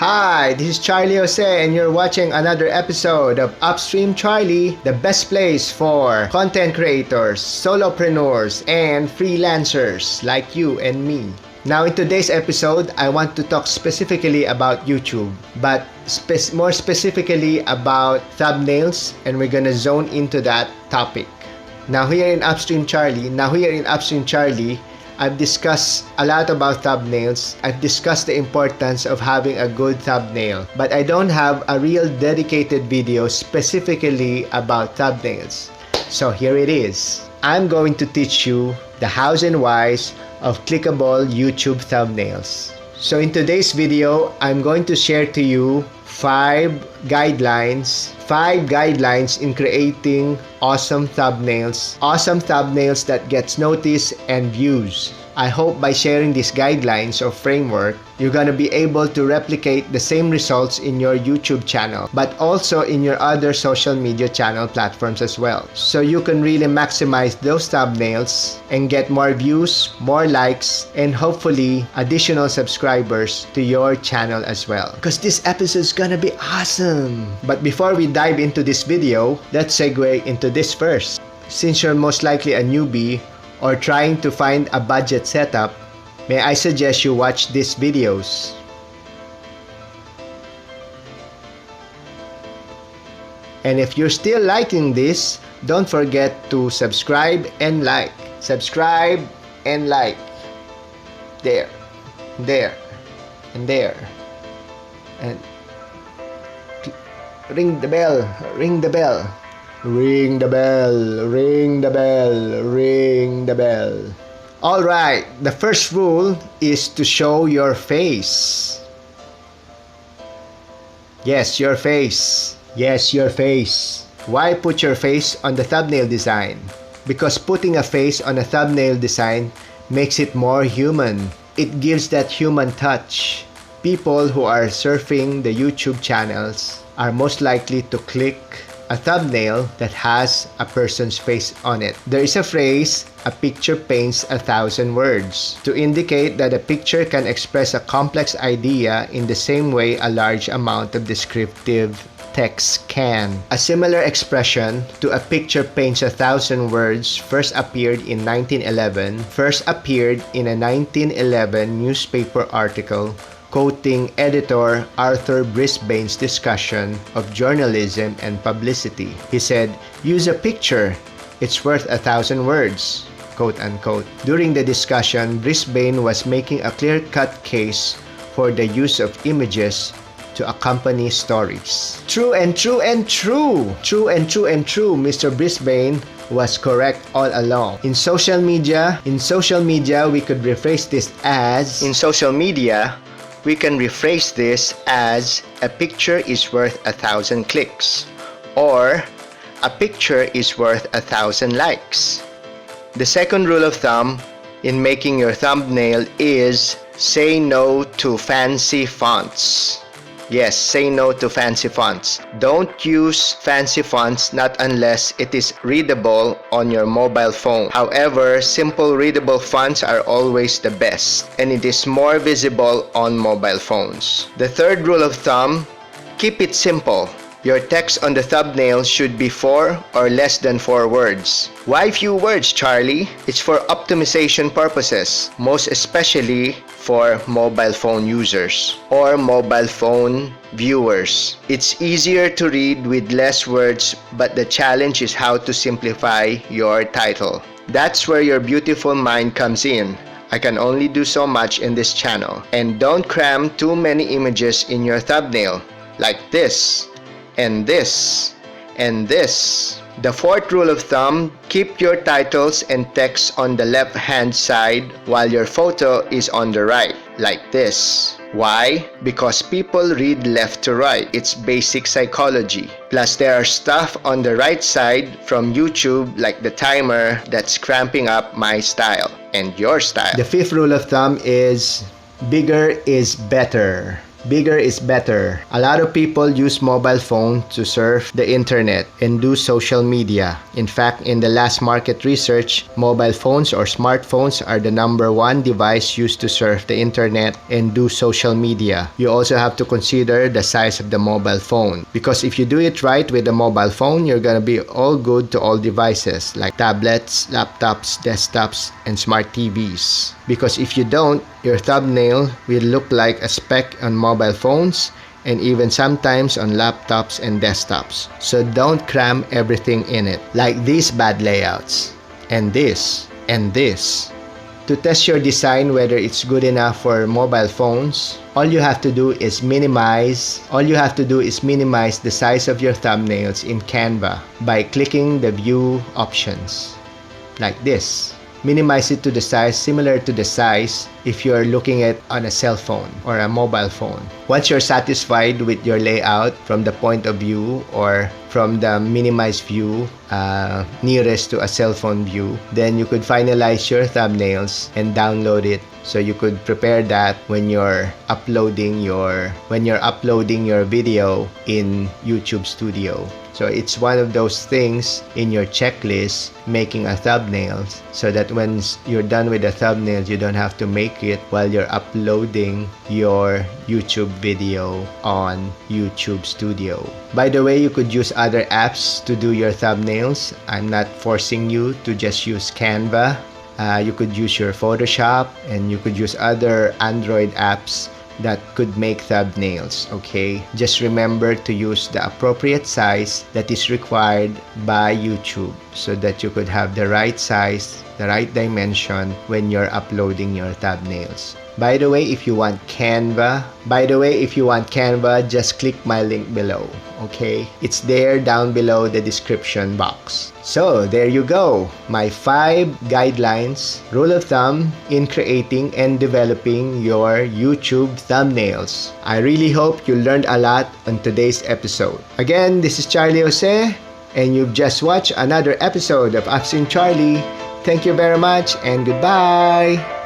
Hi, this is Charlie Jose and you're watching another episode of UpStreamCharlie, the best place for content creators, solopreneurs, and freelancers like you and me. Now in today's episode, I want to talk specifically about YouTube, but more specifically about thumbnails, and we're gonna zone into that topic. Now here in UpStreamCharlie, I've discussed a lot about thumbnails. I've discussed the importance of having a good thumbnail, but I don't have a real dedicated video specifically about thumbnails. So here it is. I'm going to teach you the hows and whys of clickable YouTube thumbnails. So in today's video, I'm going to share to you 5 guidelines in creating awesome thumbnails that gets noticed and views. I hope by sharing these guidelines or framework, you're gonna be able to replicate the same results in your YouTube channel, but also in your other social media channel platforms as well. So you can really maximize those thumbnails and get more views, more likes, and hopefully additional subscribers to your channel as well. Because this episode is gonna be awesome. But before we dive into this video, let's segue into this first. Since you're most likely a newbie or trying to find a budget setup, may I suggest you watch these videos. And if you're still liking this, don't forget to subscribe and like. Subscribe and like. There, there, and there. And ring the bell, ring the bell. Ring the bell, ring the bell, ring the bell. Alright, the first rule is to show your face. Yes, your face. Yes, your face. Why put your face on the thumbnail design? Because putting a face on a thumbnail design makes it more human. It gives that human touch. People who are surfing the YouTube channels are most likely to click a thumbnail that has a person's face on it. There is a phrase, a picture paints 1,000 words, to indicate that a picture can express a complex idea in the same way a large amount of descriptive text can. A similar expression to a picture paints 1,000 words first appeared in a 1911 newspaper article quoting editor Arthur Brisbane's discussion of journalism and publicity. He said, "Use a picture, it's worth 1,000 words," quote unquote. During the discussion, Brisbane was making a clear-cut case for the use of images to accompany stories. True and true and true! True and true and true, Mr. Brisbane was correct all along. In social media, we could rephrase this as, a picture is worth 1,000 clicks, or a picture is worth 1,000 likes. The second rule of thumb in making your thumbnail is say no to fancy fonts. Yes, say no to fancy fonts. Don't use fancy fonts not unless it is readable on your mobile phone. However, simple readable fonts are always the best, and it is more visible on mobile phones. The third rule of thumb, keep it simple. Your text on the thumbnail should be 4 or less than 4 words. Why few words, Charlie? It's for optimization purposes, most especially for mobile phone users or mobile phone viewers. It's easier to read with less words, but the challenge is how to simplify your title. That's where your beautiful mind comes in. I can only do so much in this channel. And don't cram too many images in your thumbnail, like this, and this, and this. The fourth rule of thumb, keep your titles and text on the left-hand side while your photo is on the right, like this. Why? Because people read left to right. It's basic psychology. Plus, there are stuff on the right side from YouTube, like the timer, that's cramping up my style and your style. The fifth rule of thumb is bigger is better. Bigger is better. A lot of people use mobile phone to surf the internet and do social media. In fact, in the last market research, mobile phones or smartphones are the #1 device used to surf the internet and do social media. You also have to consider the size of the mobile phone, because if you do it right with the mobile phone, you're gonna be all good to all devices like tablets, laptops, desktops, and smart TVs. Because if you don't, your thumbnail will look like a speck on mobile phones and even sometimes on laptops and desktops. So don't cram everything in it, like these bad layouts, and this, and this. To test your design whether it's good enough for mobile phones, all you have to do is minimize the size of your thumbnails in Canva by clicking the view options, like this. Minimize it to the size similar to the size if you're looking at on a cell phone or a mobile phone. Once you're satisfied with your layout from the point of view or from the minimized view nearest to a cell phone view, then you could finalize your thumbnails and download it, so you could prepare that when you're uploading your video in YouTube Studio. So it's one of those things in your checklist, making a thumbnail, so that when you're done with the thumbnail, you don't have to make it while you're uploading your YouTube video on YouTube Studio. By the way, you could use other apps to do your thumbnails. I'm not forcing you to just use Canva. You could use your Photoshop, and you could use other Android apps that could make thumbnails, okay? Just remember to use the appropriate size that is required by YouTube, so that you could have the right size, the right dimension when you're uploading your thumbnails. By the way, if you want Canva, just click my link below, okay? It's there down below the description box. So there you go, my 5 guidelines, rule of thumb in creating and developing your YouTube thumbnails. I really hope you learned a lot on today's episode. Again, this is Charlie Jose, and you've just watched another episode of UpStreamCharlie. Thank you very much, and goodbye!